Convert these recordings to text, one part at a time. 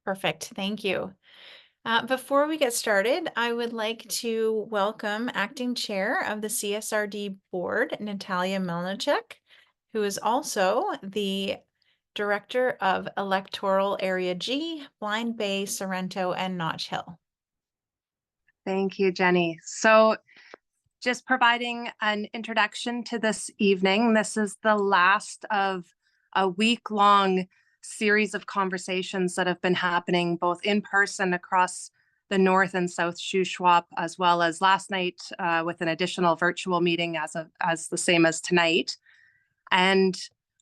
Perfect. Thank you. Before we get started, I would like to welcome Acting Chair of the CSRD Board, Natalia Melnichuk, who is also the Director of Electoral Area G, Blind Bay, Sorrento, and Notch Hill. Thank you, Jenny. So just providing an introduction to this evening. This is the last of a week-long series of conversations that have been happening both in person across the North and South Shuswap, as well as last night with an additional virtual meeting as the same as tonight. And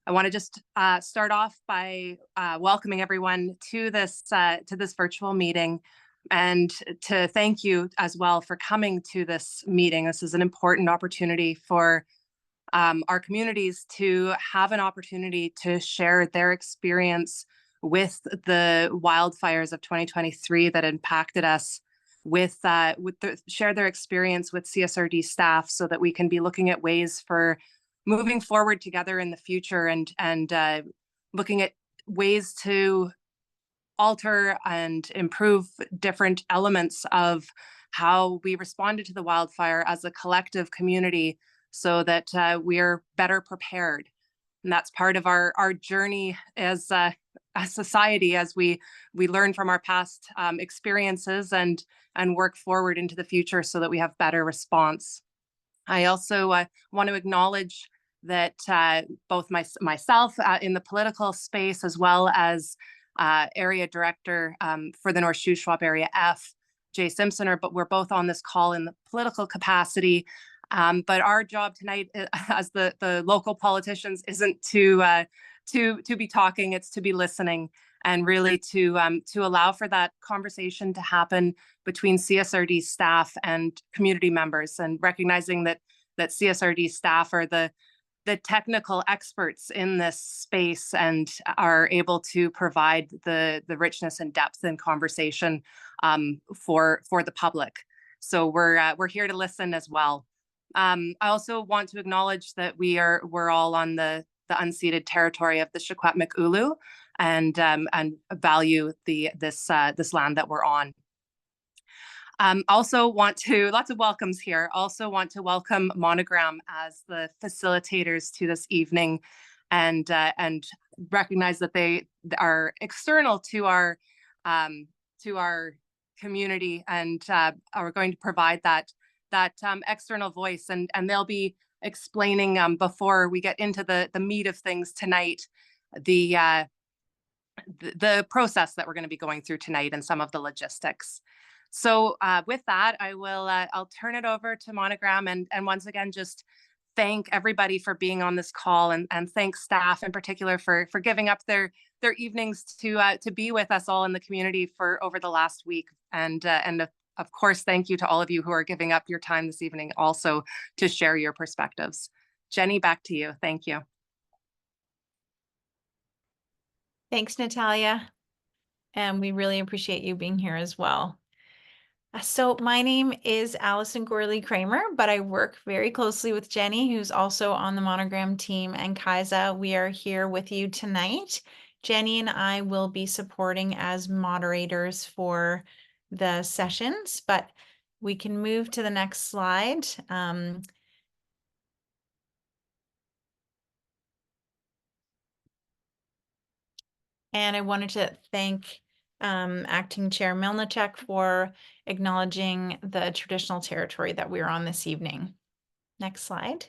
I want to just start off by welcoming everyone to this virtual meeting, and to thank you as well for coming to this meeting. This is an important opportunity for our communities to have an opportunity to share their experience with the wildfires of 2023 that impacted us, share their experience with CSRD staff, so that we can be looking at ways for moving forward together in the future, and looking at ways to alter and improve different elements of how we responded to the wildfire as a collective community, so that we're better prepared. And that's part of our journey as a society, as we learn from our past experiences and work forward into the future so that we have better response. I also want to acknowledge that both myself in the political space, as well as area director for the North Shuswap Area F, Jay Simpson, but we're both on this call in the political capacity. But our job tonight, as the local politicians, isn't to be talking; it's to be listening, and really to allow for that conversation to happen between CSRD staff and community members, and recognizing that CSRD staff are the technical experts in this space and are able to provide the richness and depth in conversation for the public. So we're here to listen as well. I also want to acknowledge that we're all on the unceded territory of the Secwepemc Ulu, and value this land that we're on. Also lots of welcomes here. Also want to welcome Monogram as the facilitators to this evening, and recognize that they are external to our community, and are going to provide that external voice, and they'll be explaining before we get into the meat of things tonight, the process that we're going to be going through tonight and some of the logistics. So with that, I'll turn it over to Monogram, and once again, just thank everybody for being on this call, and thank staff in particular for giving up their evenings to be with us all in the community for over the last week. And of course, thank you to all of you who are giving up your time this evening also to share your perspectives. Jenny, back to you. Thank you. Thanks, Natalia. And we really appreciate you being here as well. So my name is Allison Gorley Kramer, but I work very closely with Jenny, who's also on the Monogram team, and Kaisa. We are here with you tonight. Jenny and I will be supporting as moderators for the sessions, but we can move to the next slide. And I wanted to thank Acting Chair Melnichuk for acknowledging the traditional territory that we're on this evening. Next slide.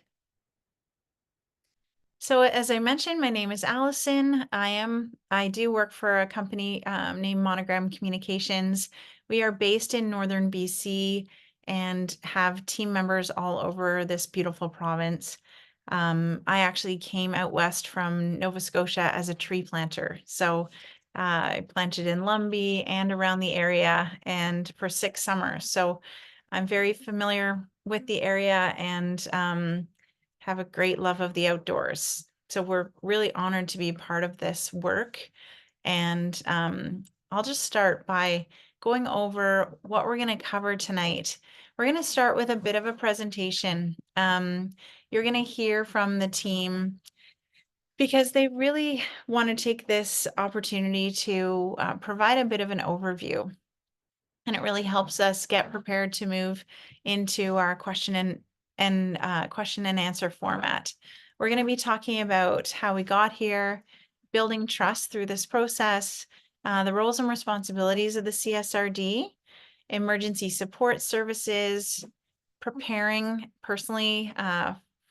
So as I mentioned, my name is Allison. I do work for a company named Monogram Communications. We are based in Northern BC and have team members all over this beautiful province. I actually came out west from Nova Scotia as a tree planter. So I planted in Lumbee and around the area, and for 6 summers. So I'm very familiar with the area, and have a great love of the outdoors. So we're really honored to be part of this work. And I'll just start by going over what we're going to cover tonight. We're going to start with a bit of a presentation. You're going to hear from the team because they really want to take this opportunity to provide a bit of an overview. And it really helps us get prepared to move into our question and answer format. We're going to be talking about how we got here, building trust through this process, the roles and responsibilities of the CSRD, emergency support services, preparing personally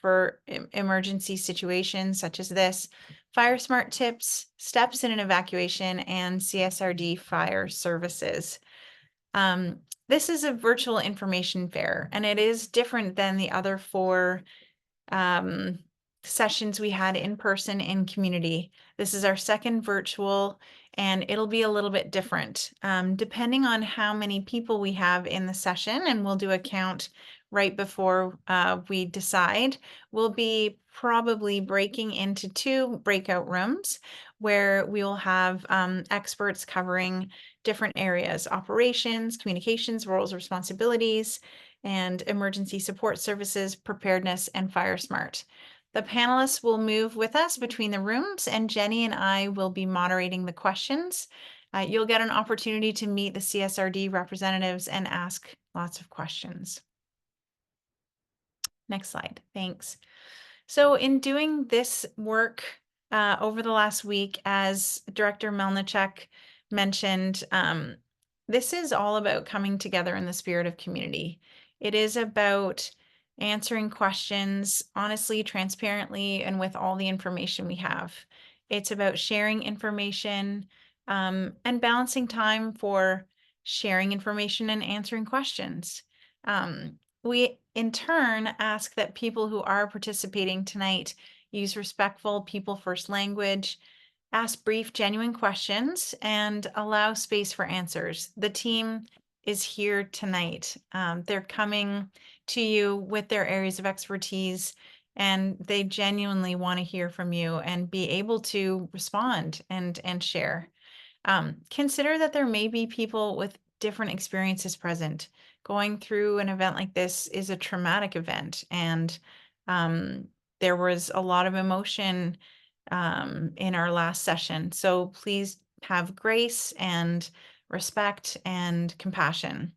for emergency situations such as this, fire smart tips, steps in an evacuation, and CSRD fire services. This is a virtual information fair, and it is different than the other four um, sessions we had in person in community. This is our second virtual, and it'll be a little bit different depending on how many people we have in the session, and we'll do a count right before we decide. We'll be probably breaking into 2 breakout rooms where we will have experts covering different areas: operations, communications, roles, responsibilities, and emergency support services, preparedness, and fire smart. The panelists will move with us between the rooms, and Jenny and I will be moderating the questions. You'll get an opportunity to meet the CSRD representatives and ask lots of questions. Next slide, thanks. So in doing this work over the last week, as Director Melnichuk mentioned, this is all about coming together in the spirit of community. It is about answering questions honestly, transparently, and with all the information we have. It's about sharing information and balancing time for sharing information and answering questions. We in turn ask that people who are participating tonight use respectful people first language, ask brief, genuine questions, and allow space for answers. The team is here tonight. They're coming to you with their areas of expertise, and they genuinely want to hear from you and be able to respond and share. Consider that there may be people with different experiences present. Going through an event like this is a traumatic event, and there was a lot of emotion in our last session. So please have grace and respect and compassion.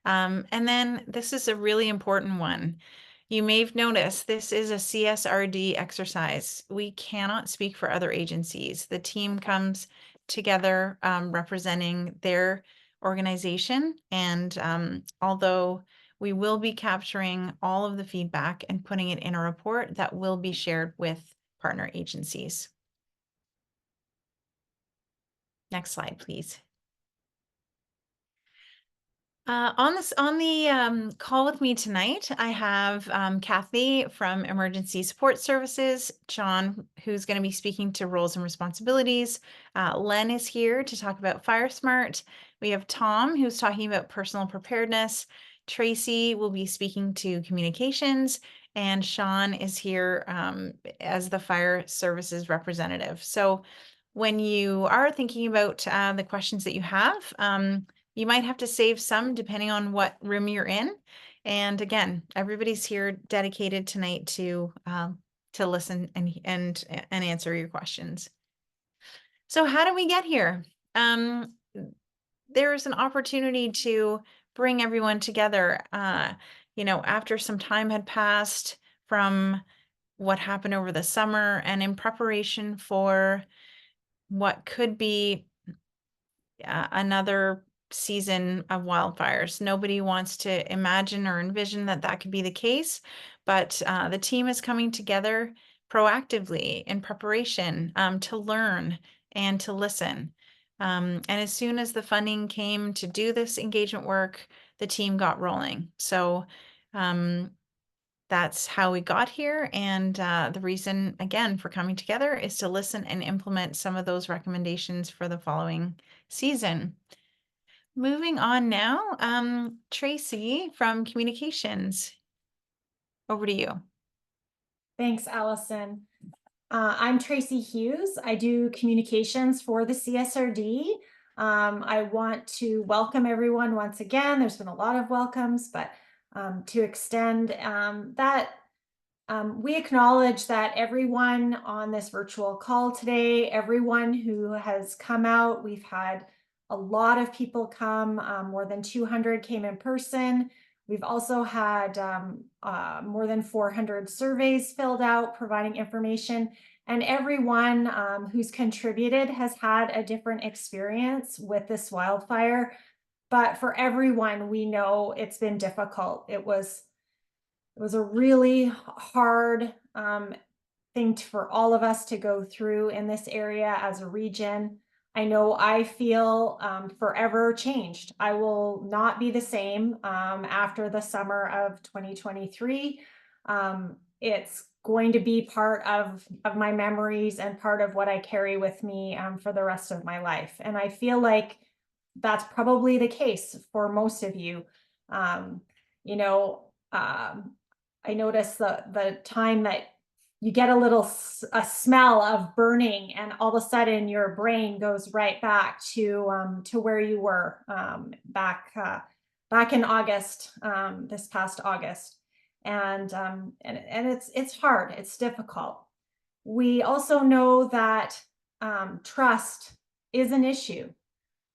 And then this is a really important one. You may have noticed this is a CSRD exercise. We cannot speak for other agencies. The team comes together representing their organization. And although we will be capturing all of the feedback and putting it in a report that will be shared with partner agencies. Next slide, please. On the call with me tonight, I have Kathy from Emergency Support Services, John, who's going to be speaking to roles and responsibilities. Len is here to talk about Fire Smart. We have Tom, who's talking about personal preparedness. Tracy will be speaking to communications, and Sean is here as the fire services representative. So when you are thinking about the questions that you have, you might have to save some depending on what room you're in. And again, everybody's here dedicated tonight to listen and answer your questions. So how did we get here? There's an opportunity to bring everyone together. After some time had passed from what happened over the summer and in preparation for what could be another season of wildfires. Nobody wants to imagine or envision that that could be the case, but the team is coming together proactively in preparation to learn and to listen. And as soon as the funding came to do this engagement work, the team got rolling. So that's how we got here. And the reason, again, for coming together is to listen and implement some of those recommendations for the following season. Moving on now, Tracy from Communications, over to you. Thanks, Allison. I'm Tracy Hughes. I do communications for the CSRD. I want to welcome everyone once again. There's been a lot of welcomes, but to extend that We acknowledge that everyone on this virtual call today, everyone who has come out, we've had a lot of people come, more than 200 came in person. We've also had more than 400 surveys filled out providing information, and everyone who's contributed has had a different experience with this wildfire. But for everyone, we know it's been difficult. It was a really hard thing for all of us to go through in this area as a region. I know I feel forever changed. I will not be the same after the summer of 2023. It's going to be part of my memories and part of what I carry with me for the rest of my life. And I feel like that's probably the case for most of you. You know, I notice the time that you get a smell of burning, and all of a sudden your brain goes right back to where you were back in August, this past August, and it's hard, it's difficult. We also know that trust is an issue.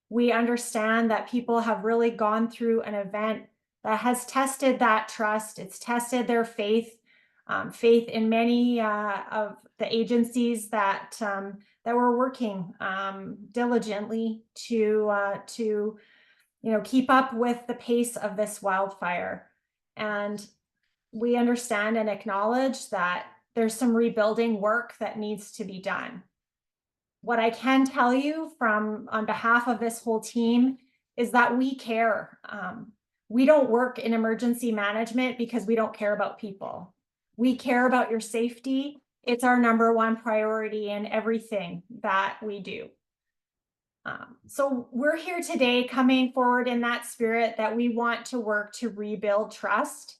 We understand that people have really gone through an event that has tested that trust. It's tested their faith, faith in many of the agencies that were working diligently to keep up with the pace of this wildfire. And we understand and acknowledge that there's some rebuilding work that needs to be done. What I can tell you on behalf of this whole team is that we care. We don't work in emergency management because we don't care about people. We care about your safety. It's our number one priority in everything that we do. So we're here today coming forward in that spirit that we want to work to rebuild trust.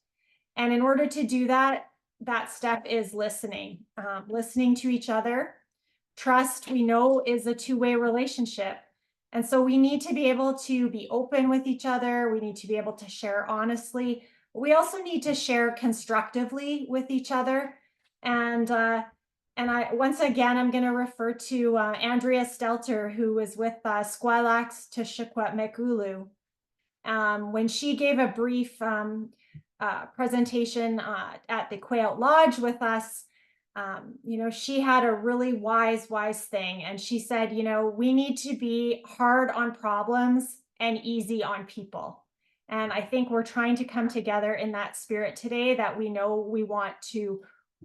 And in order to do that, that step is listening, listening to each other. Trust, we know, is a two-way relationship. And so we need to be able to be open with each other. We need to be able to share honestly. We also need to share constructively with each other. And once again, I'm going to refer to Andrea Stelter, who was with Squilax Teshikwa Mekulu. When she gave a brief presentation at the Quail Lodge with us, she had a really wise thing. And she said, we need to be hard on problems and easy on people. And I think we're trying to come together in that spirit today, that we know we want to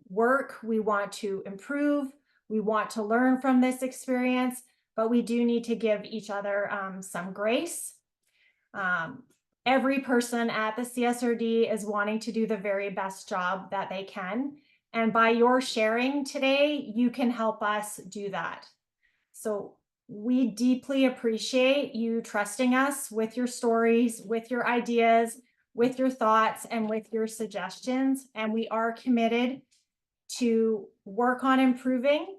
work, we want to improve, we want to learn from this experience, but we do need to give each other some grace. Every person at the CSRD is wanting to do the very best job that they can. And by your sharing today, you can help us do that. So we deeply appreciate you trusting us with your stories, with your ideas, with your thoughts, and with your suggestions. And we are committed to work on improving.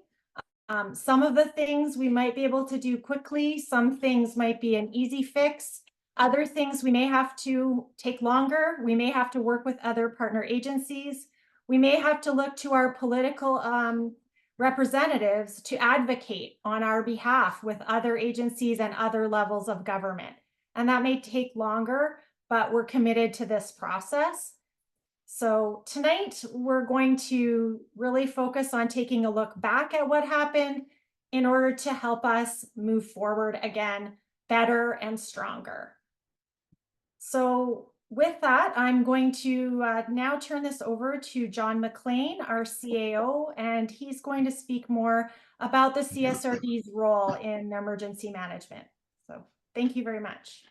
Some of the things we might be able to do quickly. Some things might be an easy fix. Other things we may have to take longer. We may have to work with other partner agencies. We may have to look to our political representatives to advocate on our behalf with other agencies and other levels of government. And that may take longer, but we're committed to this process. So tonight, we're going to really focus on taking a look back at what happened in order to help us move forward again, better and stronger. So with that, I'm going to now turn this over to John McLean, our CAO, and he's going to speak more about the CSRD's role in emergency management. So thank you very much.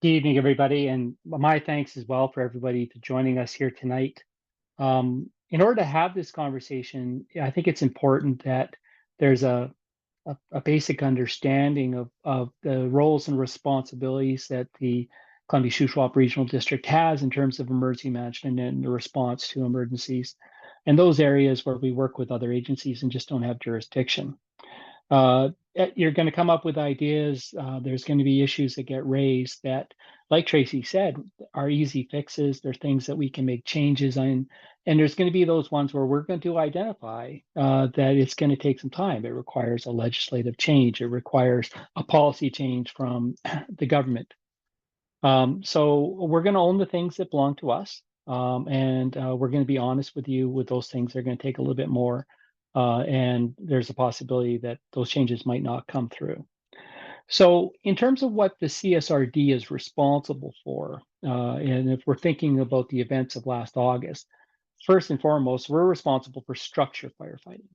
Good evening, everybody, and my thanks as well for everybody for joining us here tonight. In order to have this conversation, I think it's important that there's a basic understanding of the roles and responsibilities that the Columbia-Shuswap Regional District has in terms of emergency management and the response to emergencies, and those areas where we work with other agencies and just don't have jurisdiction. You're going to come up with ideas. There's going to be issues that get raised that, like Tracy said, are easy fixes. There's things that we can make changes on. And there's going to be those ones where we're going to identify that it's going to take some time. It requires a legislative change. It requires a policy change from the government. So we're going to own the things that belong to us. And we're going to be honest with you with those things. They're going to take a little bit more. And there's a possibility that those changes might not come through. So in terms of what the CSRD is responsible for, and if we're thinking about the events of last August, first and foremost, we're responsible for structure firefighting.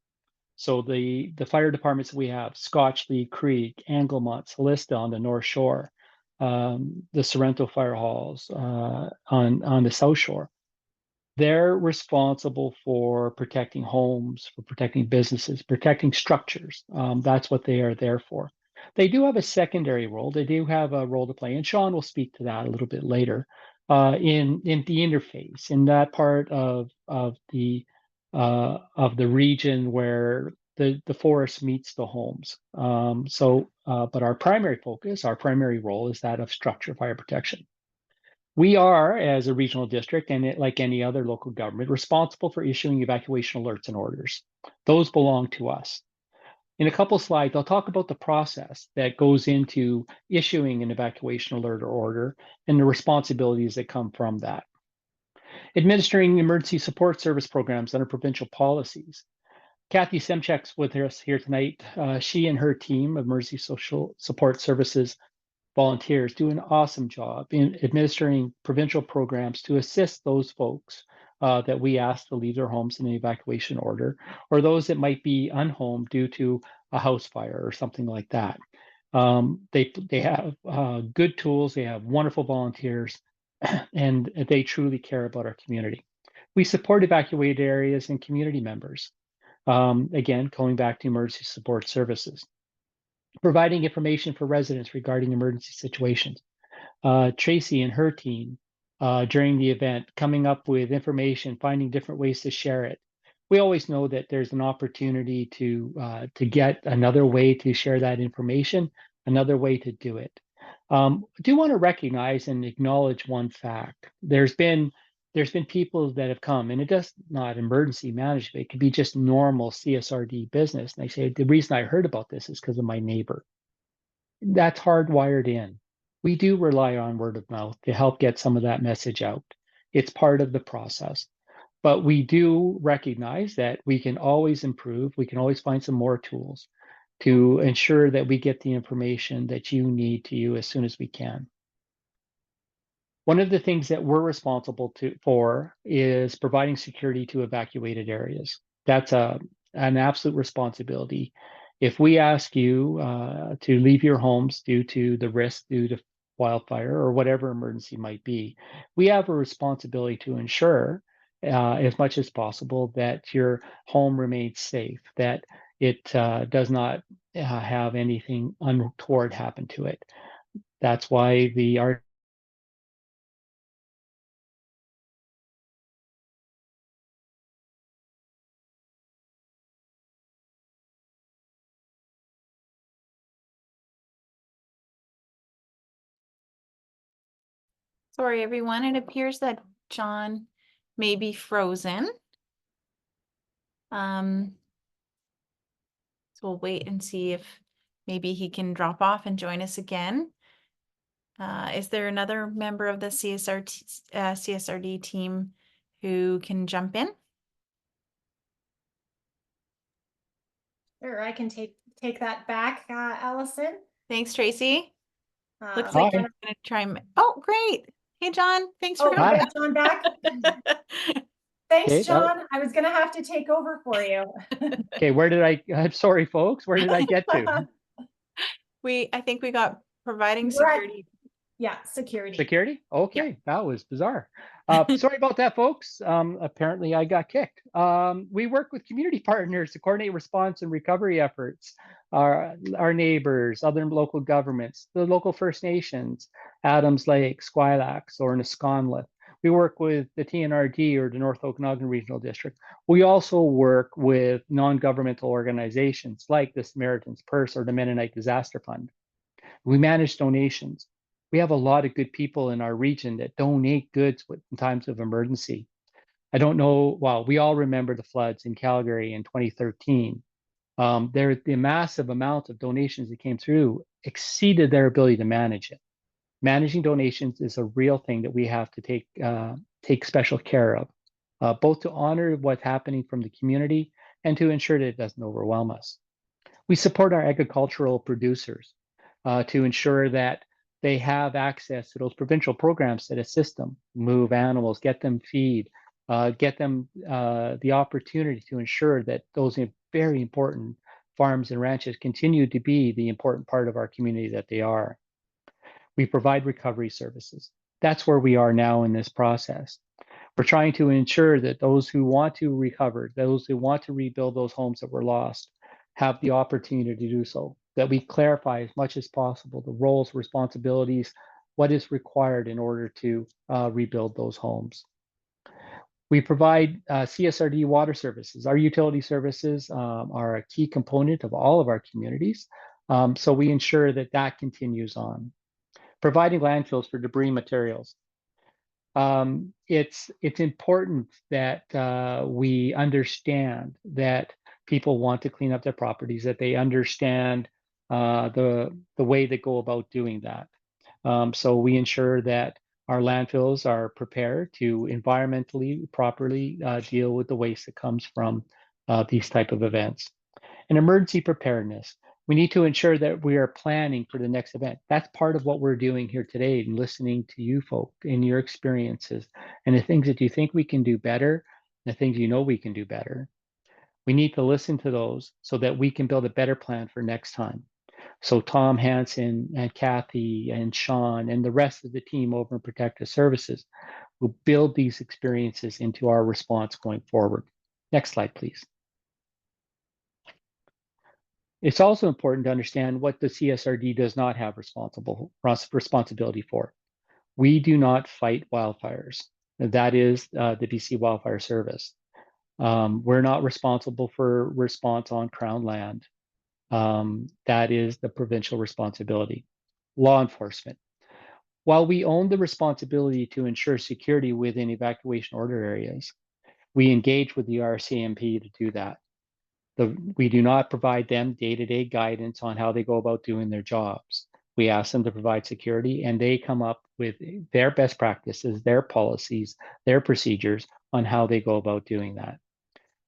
So the fire departments we have, Scotchley Creek, Anglemont, Celista on the North Shore, the Sorrento fire halls on the South Shore, they're responsible for protecting homes, for protecting businesses, protecting structures. That's what they are there for. They do have a secondary role. They do have a role to play, and Sean will speak to that a little bit later in the interface, in that part of the region where the forest meets the homes. But our primary focus, our primary role is that of structure fire protection. We are, as a regional district, and like any other local government, responsible for issuing evacuation alerts and orders. Those belong to us. In a couple slides, I'll talk about the process that goes into issuing an evacuation alert or order and the responsibilities that come from that. Administering emergency support service programs under provincial policies. Kathy Semchek's with us here tonight. She and her team of emergency social support services volunteers do an awesome job in administering provincial programs to assist those folks that we ask to leave their homes in an evacuation order, or those that might be unhomed due to a house fire or something like that. They have good tools, they have wonderful volunteers, and they truly care about our community. We support evacuated areas and community members. Again, going back to emergency support services. Providing information for residents regarding emergency situations. Tracy and her team during the event, coming up with information, finding different ways to share it. We always know that there's an opportunity to get another way to share that information, another way to do it. I do want to recognize and acknowledge one fact. There's been people that have come, and it does not emergency management. It could be just normal CSRD business. And they say, the reason I heard about this is because of my neighbor. That's hardwired in. We do rely on word of mouth to help get some of that message out. It's part of the process. But we do recognize that we can always improve. We can always find some more tools to ensure that we get the information that you need to you as soon as we can. One of the things that we're responsible for is providing security to evacuated areas. That's an absolute responsibility. If we ask you to leave your homes due to the risk due to wildfire or whatever emergency might be, we have a responsibility to ensure as much as possible that your home remains safe, that it does not have anything untoward happen to it. That's why the Sorry, everyone. It appears that John may be frozen. So we'll wait and see if maybe he can drop off and join us again. Is there another member of the CSRD team who can jump in? Sure, I can take that back, Allison. Thanks, Tracy. Looks Um, like I'm gonna try and, oh, great. Hey, John, thanks for you coming. got John back. Okay, Thanks, John. I was gonna have to take over for you. okay, I'm sorry, folks. Where did I get to? I think we got providing We're at- security. Yeah, security. Security? Okay, that was bizarre. Sorry about that, folks. Apparently I got kicked. We work with community partners to coordinate response and recovery efforts. Our neighbors, other local governments, the local First Nations, Adams Lake, Squilax, or Nisconlith. We work with the TNRD, or the North Okanagan Regional District. We also work with non-governmental organizations like the Samaritan's Purse or the Mennonite Disaster Fund. We manage donations. We have a lot of good people in our region that donate goods in times of emergency. I don't know, well, we all remember the floods in Calgary in 2013. The massive amount of donations that came through exceeded their ability to manage it. Managing donations is a real thing that we have to take special care of, both to honor what's happening from the community and to ensure that it doesn't overwhelm us. We support our agricultural producers to ensure that they have access to those provincial programs that assist them, move animals, get them feed, get them the opportunity to ensure that those very important farms and ranches continue to be the important part of our community that they are. We provide recovery services. That's where we are now in this process. We're trying to ensure that those who want to recover, those who want to rebuild those homes that were lost, have the opportunity to do so, that we clarify as much as possible the roles, responsibilities, what is required in order to rebuild those homes. We provide CSRD water services. Our utility services are a key component of all of our communities, so we ensure that that continues on. Providing landfills for debris materials. It's important that we understand that people want to clean up their properties, that they understand the way they go about doing that. So we ensure that our landfills are prepared to environmentally properly deal with the waste that comes from these type of events. And emergency preparedness. We need to ensure that we are planning for the next event. That's part of what we're doing here today and listening to you folk in your experiences and the things that you think we can do better, and the things you know we can do better. We need to listen to those so that we can build a better plan for next time. So Tom Hansen and Kathy and Sean and the rest of the team over in Protective Services will build these experiences into our response going forward. Next slide, please. It's also important to understand what the CSRD does not have responsibility for. We do not fight wildfires. That is the BC Wildfire Service. We're not responsible for response on Crown land. That is the provincial responsibility. Law enforcement. While we own the responsibility to ensure security within evacuation order areas, we engage with the RCMP to do that. We do not provide them day-to-day guidance on how they go about doing their jobs. We ask them to provide security, and they come up with their best practices, their policies, their procedures on how they go about doing that.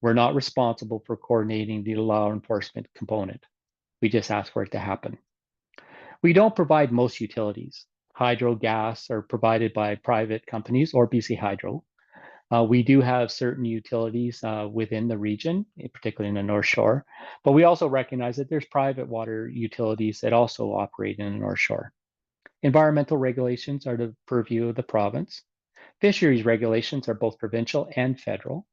We're not responsible for coordinating the law enforcement component. We just ask for it to happen. We don't provide most utilities. Hydro, gas are provided by private companies or BC Hydro. We do have certain utilities within the region, particularly in the North Shore, but we also recognize that there's private water utilities that also operate in the North Shore. Environmental regulations are the purview of the province. Fisheries regulations are both provincial and federal.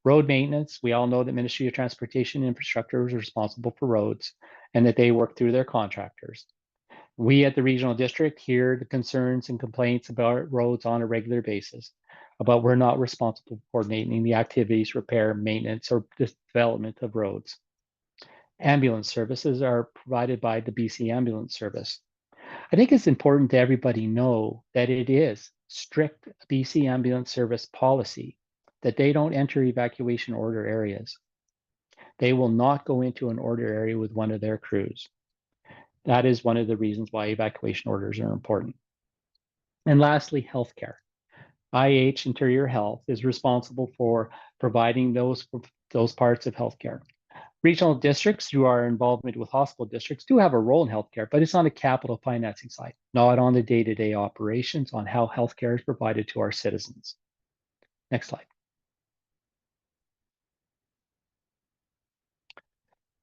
Road maintenance, we all know that Ministry of Transportation and Infrastructure is responsible for roads and that they work through their contractors. We at the regional district hear the concerns and complaints about roads on a regular basis, but we're not responsible for coordinating the activities, repair, maintenance, or development of roads. Ambulance services are provided by the BC Ambulance Service. I think it's important to everybody know that it is strict BC Ambulance Service policy that they don't enter evacuation order areas. They will not go into an order area with one of their crews. That is one of the reasons why evacuation orders are important. And lastly, healthcare. IH, Interior Health, is responsible for providing those parts of healthcare. Regional districts, through our involvement with hospital districts, do have a role in healthcare, but it's on the capital financing side, not on the day-to-day operations on how healthcare is provided to our citizens. Next slide.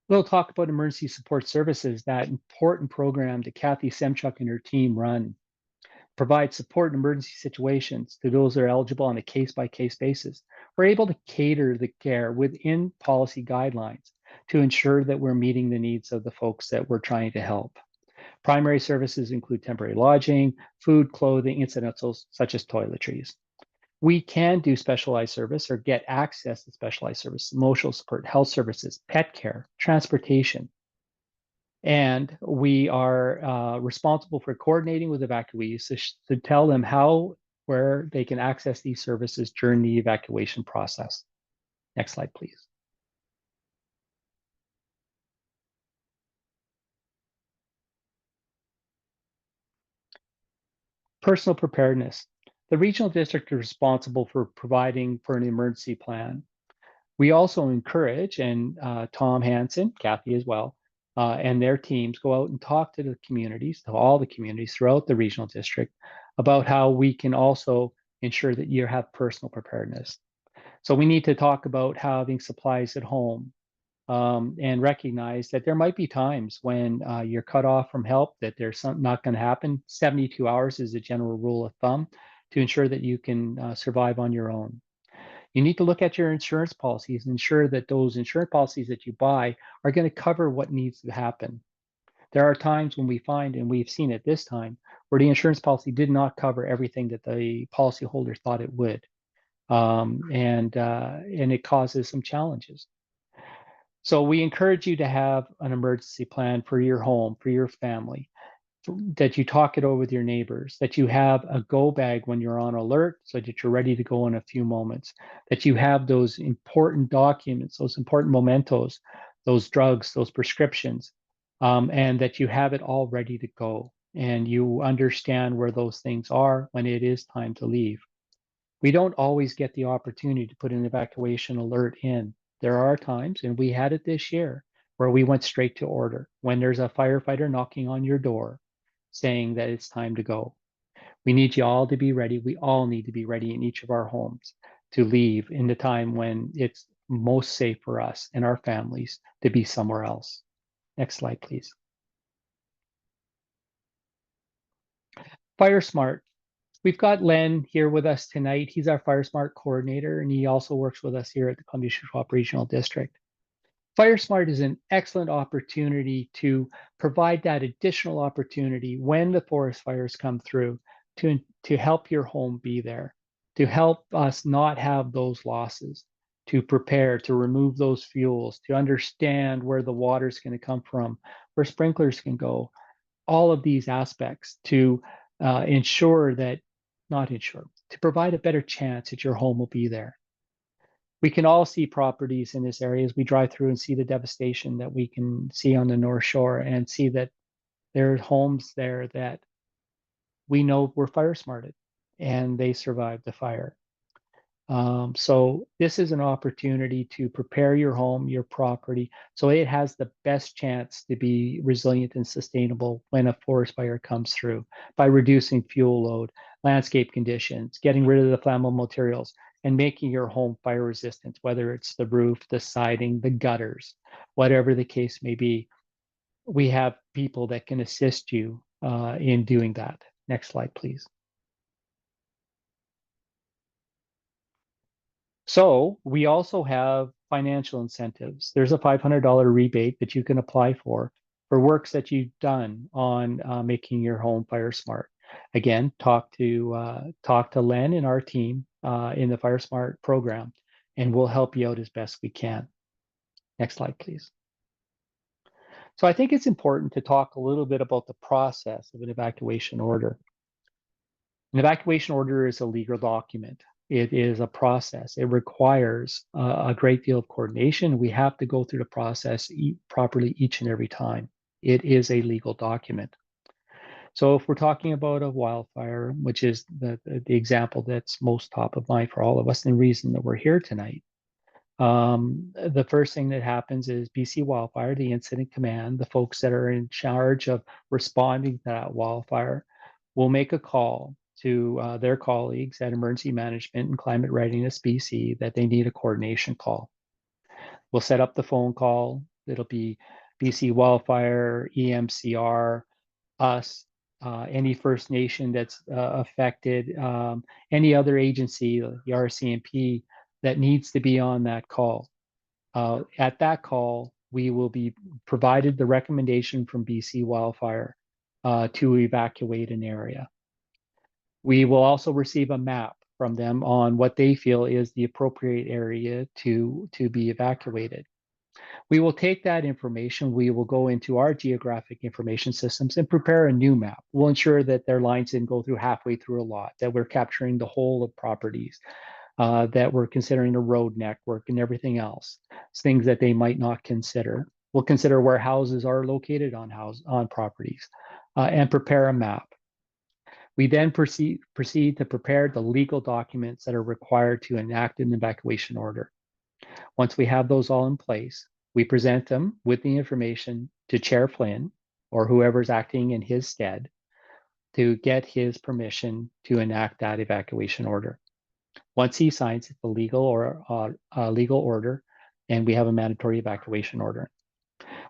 We'll talk about emergency support services, that important program that Kathy Semchuk and her team run. Provide support in emergency situations to those that are eligible on a case-by-case basis. We're able to cater the care within policy guidelines to ensure that we're meeting the needs of the folks that we're trying to help. Primary services include temporary lodging, food, clothing, incidentals such as toiletries. We can do specialized service or get access to specialized service, emotional support, health services, pet care, transportation. And we are responsible for coordinating with evacuees to tell them where they can access these services during the evacuation process. Next slide, please. Personal preparedness. The regional district is responsible for providing for an emergency plan. We also encourage, and Tom Hansen, Kathy as well, and their teams go out and talk to the communities, to all the communities throughout the regional district, about how we can also ensure that you have personal preparedness. So we need to talk about having supplies at home, and recognize that there might be times when you're cut off from help, that there's not going to happen. 72 hours is a general rule of thumb to ensure that you can survive on your own. You need to look at your insurance policies and ensure that those insurance policies that you buy are going to cover what needs to happen. There are times when we find, and we've seen it this time, where the insurance policy did not cover everything that the policyholder thought it would, and it causes some challenges. So we encourage you to have an emergency plan for your home, for your family, that you talk it over with your neighbors, that you have a go bag when you're on alert so that you're ready to go in a few moments, that you have those important documents, those important mementos, those drugs, those prescriptions, and that you have it all ready to go and you understand where those things are when it is time to leave. We don't always get the opportunity to put an evacuation alert in. There are times, and we had it this year, where we went straight to order. When there's a firefighter knocking on your door saying that it's time to go. We need you all to be ready. We all need to be ready in each of our homes to leave in the time when it's most safe for us and our families to be somewhere else. Next slide, please. Fire Smart. We've got Len here with us tonight. He's our Fire Smart coordinator, and he also works with us here at the Columbia-Shuswap Regional District. FireSmart is an excellent opportunity to provide that additional opportunity when the forest fires come through to help your home be there, to help us not have those losses, to prepare, to remove those fuels, to understand where the water is going to come from, where sprinklers can go, all of these aspects to to provide a better chance that your home will be there. We can all see properties in this area as we drive through and see the devastation that we can see on the North Shore and see that there are homes there that we know were fire smarted and they survived the fire. So this is an opportunity to prepare your home, your property, so it has the best chance to be resilient and sustainable when a forest fire comes through by reducing fuel load, landscape conditions, getting rid of the flammable materials, and making your home fire resistant, whether it's the roof, the siding, the gutters, whatever the case may be. We have people that can assist you in doing that. Next slide, please. So we also have financial incentives. There's a $500 rebate that you can apply for works that you've done on making your home fire smart. Again, talk to Len and our team in the Fire Smart program, and we'll help you out as best we can. Next slide, please. So I think it's important to talk a little bit about the process of an evacuation order. An evacuation order is a legal document. It is a process. It requires a great deal of coordination. We have to go through the process properly each and every time. It is a legal document. So if we're talking about a wildfire, which is the example that's most top of mind for all of us and the reason that we're here tonight, the first thing that happens is BC Wildfire, the incident command, the folks that are in charge of responding to that wildfire, will make a call to their colleagues at Emergency Management and Climate Readiness BC that they need a coordination call. We'll set up the phone call. It'll be BC Wildfire, EMCR, us, any First Nation that's affected, any other agency, the RCMP, that needs to be on that call. At that call, we will be provided the recommendation from BC Wildfire to evacuate an area. We will also receive a map from them on what they feel is the appropriate area to be evacuated. We will take that information, we will go into our geographic information systems and prepare a new map. We'll ensure that their lines didn't go through halfway through a lot, that we're capturing the whole of properties, that we're considering a road network and everything else, things that they might not consider. We'll consider where houses are located on properties, and prepare a map. We then proceed to prepare the legal documents that are required to enact an evacuation order. Once we have those all in place, we present them with the information to Chair Flynn or whoever's acting in his stead to get his permission to enact that evacuation order. Once he signs the legal order, and we have a mandatory evacuation order,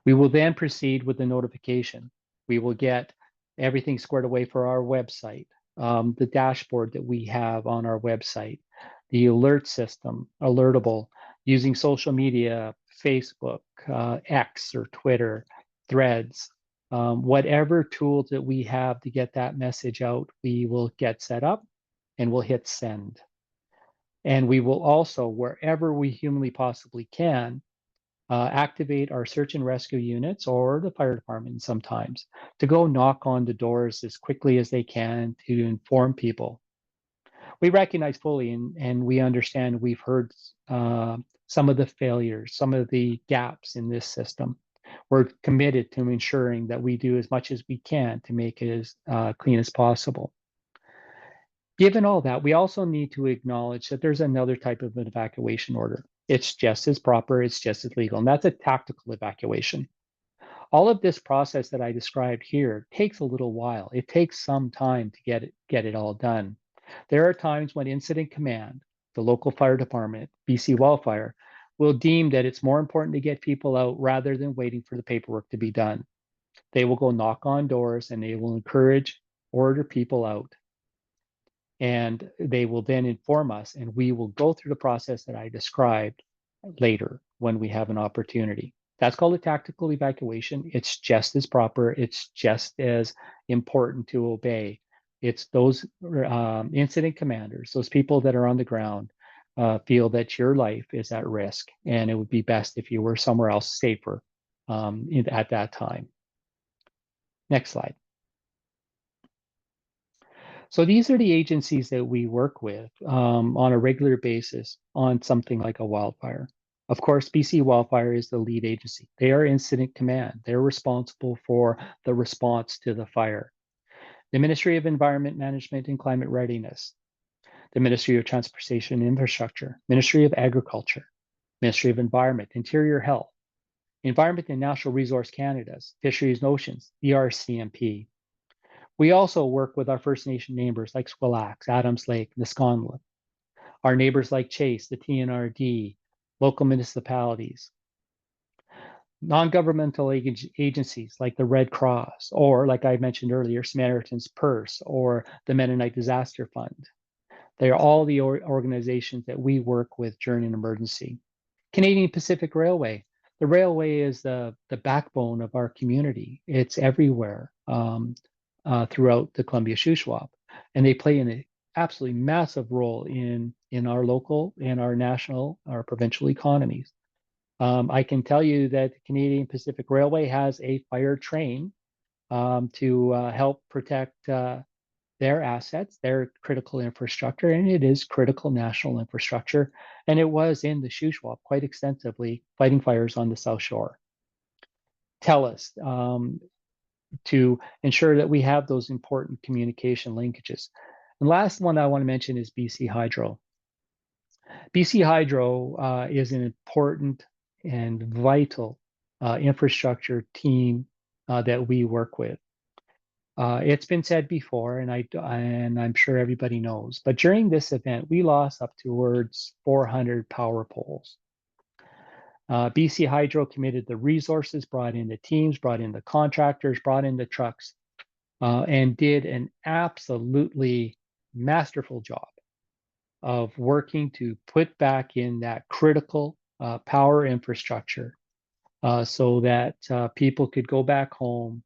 we will then proceed with the notification. We will get everything squared away for our website, the dashboard that we have on our website, the alert system, alertable, using social media, Facebook, X or Twitter, Threads, whatever tools that we have to get that message out, we will get set up and we'll hit send. And we will also, wherever we humanly possibly can, activate our search and rescue units or the fire department sometimes to go knock on the doors as quickly as they can to inform people. We recognize fully and we understand, we've heard some of the failures, some of the gaps in this system. We're committed to ensuring that we do as much as we can to make it as clean as possible. Given all that, we also need to acknowledge that there's another type of an evacuation order. It's just as proper, it's just as legal, and that's a tactical evacuation. All of this process that I described here takes a little while. It takes some time to get it all done. There are times when Incident Command, the local fire department, BC Wildfire, will deem that it's more important to get people out rather than waiting for the paperwork to be done. They will go knock on doors and they will encourage, order people out. And they will then inform us, and we will go through the process that I described later when we have an opportunity. That's called a tactical evacuation. It's just as proper. It's just as important to obey. It's those incident commanders, those people that are on the ground, feel that your life is at risk, and it would be best if you were somewhere else safer at that time. Next slide. So these are the agencies that we work with on a regular basis on something like a wildfire. Of course, BC Wildfire is the lead agency. They are incident command. They're responsible for the response to the fire. The Ministry of Environment Management and Climate Readiness, the Ministry of Transportation and Infrastructure, Ministry of Agriculture, Ministry of Environment, Interior Health, Environment and Natural Resource Canada's, Fisheries and Oceans, the RCMP. We also work with our First Nation neighbors like Squillax, Adams Lake, Nisconlin, our neighbors like Chase, the TNRD, local municipalities, non-governmental agencies like the Red Cross, or like I mentioned earlier, Samaritan's Purse or the Mennonite Disaster Fund. They are all the organizations that we work with during an emergency. Canadian Pacific Railway. The railway is the backbone of our community. It's everywhere. Throughout the Columbia Shuswap, and they play an absolutely massive role in our local and our national, our provincial economies. I can tell you that the Canadian Pacific Railway has a fire train to help protect their assets, their critical infrastructure, and it is critical national infrastructure. And it was in the Shuswap quite extensively, fighting fires on the South Shore. TELUS, to ensure that we have those important communication linkages. The last one I want to mention is BC Hydro. BC Hydro is an important and vital infrastructure team that we work with. It's been said before, and I'm sure everybody knows, but during this event, we lost up towards 400 power poles. BC Hydro committed the resources, brought in the teams, brought in the contractors, brought in the trucks, and did an absolutely masterful job of working to put back in that critical power infrastructure so that people could go back home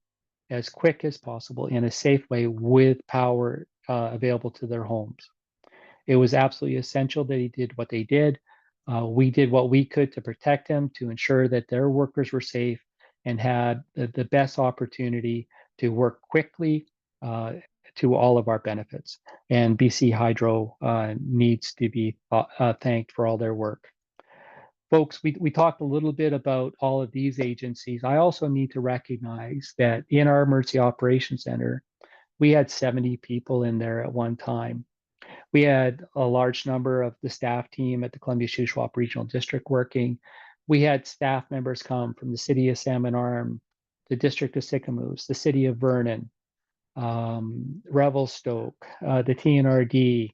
as quick as possible in a safe way with power available to their homes. It was absolutely essential that he did what they did. We did what we could to protect him, to ensure that their workers were safe and had the best opportunity to work quickly to all of our benefits. And BC Hydro needs to be thanked for all their work. Folks, we talked a little bit about all of these agencies. I also need to recognize that in our Emergency Operations Center, we had 70 people in there at one time. We had a large number of the staff team at the Columbia Shuswap Regional District working. We had staff members come from the City of Salmon Arm, the District of Sicamous, the City of Vernon, Revelstoke, the TNRD.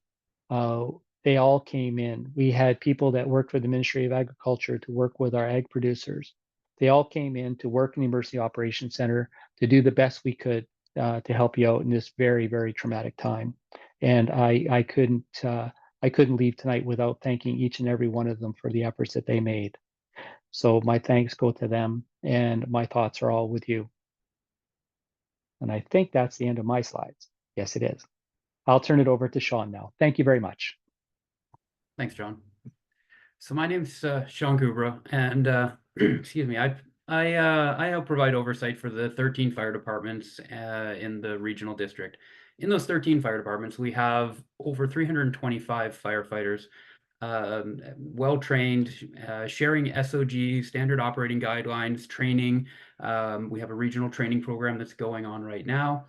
They all came in. We had people that worked for the Ministry of Agriculture to work with our ag producers. They all came in to work in the Emergency Operations Center to do the best we could to help you out in this very, very traumatic time. And I couldn't leave tonight without thanking each and every one of them for the efforts that they made. So my thanks go to them, and my thoughts are all with you. And I think that's the end of my slides. Yes, it is. I'll turn it over to Sean now. Thank you very much. Thanks, John. So my name's Sean Kubra, and excuse me, I help provide oversight for the 13 fire departments in the regional district. In those 13 fire departments, we have over 325 firefighters, well-trained, sharing SOG, standard operating guidelines, training. We have a regional training program that's going on right now,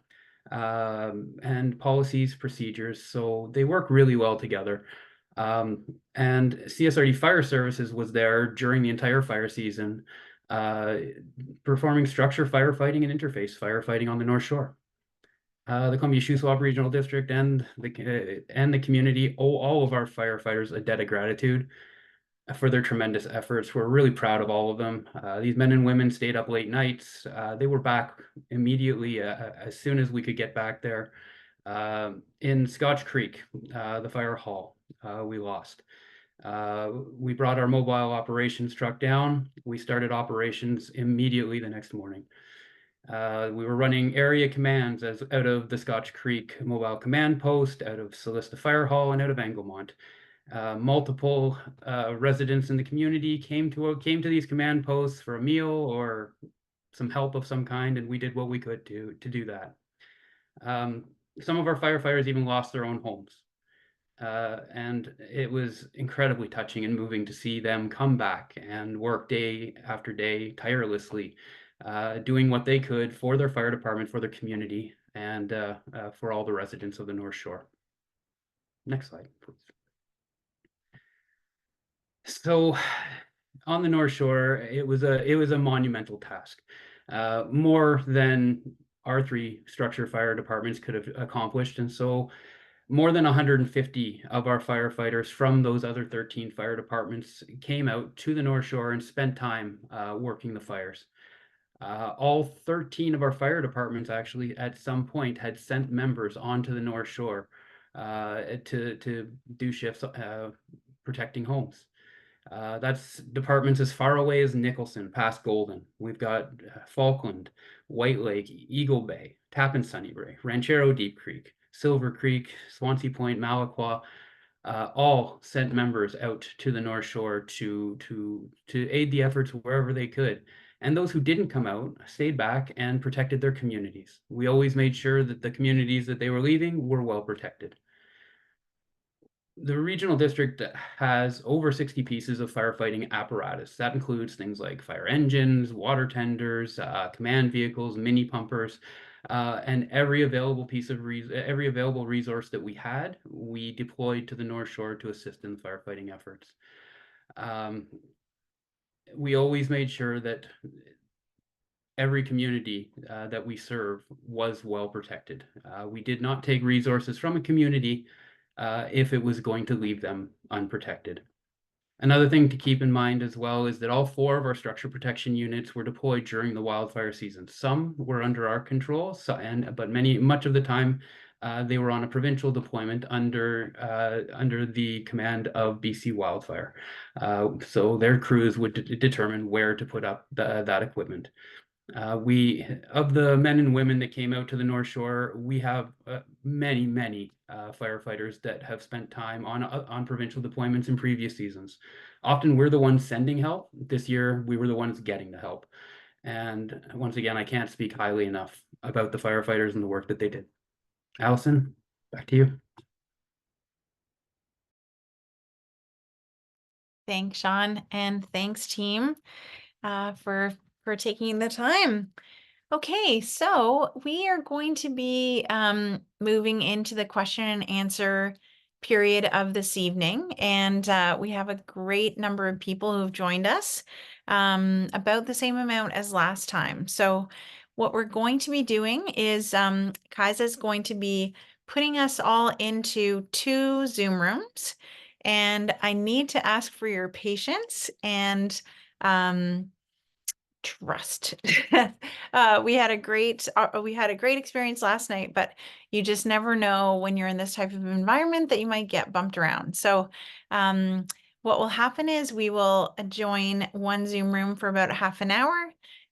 and policies, procedures. So they work really well together. And CSRD Fire Services was there during the entire fire season, performing structure firefighting and interface firefighting on the North Shore. The Columbia Shuswap Regional District and the community owe all of our firefighters a debt of gratitude for their tremendous efforts. We're really proud of all of them. These men and women stayed up late nights. They were back immediately as soon as we could get back there. In Scotch Creek, the fire hall, we lost. We brought our mobile operations truck down. We started operations immediately the next morning. We were running area commands out of the Scotch Creek mobile command post, out of Solista Fire Hall, and out of Anglemont. Multiple residents in the community came to these command posts for a meal or some help of some kind, and we did what we could to do that. Some of our firefighters even lost their own homes. And it was incredibly touching and moving to see them come back and work day after day tirelessly, doing what they could for their fire department, for their community, and for all the residents of the North Shore. Next slide, please. So on the North Shore, it was a monumental task, more than our 3 structure fire departments could have accomplished. And so more than 150 of our firefighters from those other 13 fire departments came out to the North Shore and spent time working the fires. All 13 of our fire departments actually at some point had sent members onto the North Shore to do shifts protecting homes. That's departments as far away as Nicholson, past Golden. We've got Falkland, White Lake, Eagle Bay, Tappan Sunnybrae, Ranchero Deep Creek, Silver Creek, Swansea Point, Malaqua, all sent members out to the North Shore to aid the efforts wherever they could. And those who didn't come out stayed back and protected their communities. We always made sure that the communities that they were leaving were well protected. The regional district has over 60 pieces of firefighting apparatus. That includes things like fire engines, water tenders, command vehicles, mini pumpers, and every available resource that we had, we deployed to the North Shore to assist in the firefighting efforts. We always made sure that every community that we serve was well protected. We did not take resources from a community if it was going to leave them unprotected. Another thing to keep in mind as well is that all 4 of our structure protection units were deployed during the wildfire season. Some were under our control, but much of the time they were on a provincial deployment under the command of BC Wildfire. So their crews would determine where to put up that equipment. We, of the men and women that came out to the North Shore, we have many firefighters that have spent time on provincial deployments in previous seasons. Often we're the ones sending help. This year, we were the ones getting the help. And once again, I can't speak highly enough about the firefighters and the work that they did. Allison, back to you. Thanks, Sean, and thanks, team, for taking the time. Okay, so we are going to be moving into the question and answer period of this evening, and we have a great number of people who have joined us, about the same amount as last time. So what we're going to be doing is Kaisa is going to be putting us all into 2 Zoom rooms, and I need to ask for your patience and trust. We had a great experience last night, but you just never know when you're in this type of environment that you might get bumped around. So what will happen is we will join one Zoom room for about half an hour.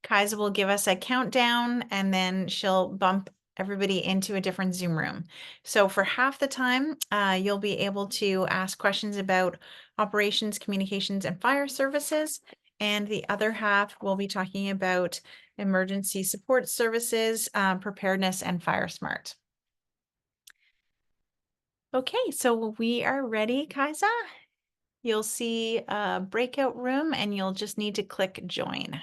Kaisa will give us a countdown, and then she'll bump everybody into a different Zoom room. So for half the time, you'll be able to ask questions about operations, communications, and fire services. And the other half, we'll be talking about emergency support services, preparedness, and Fire Smart. Okay, so we are ready, Kaisa. You'll see a breakout room and you'll just need to click join.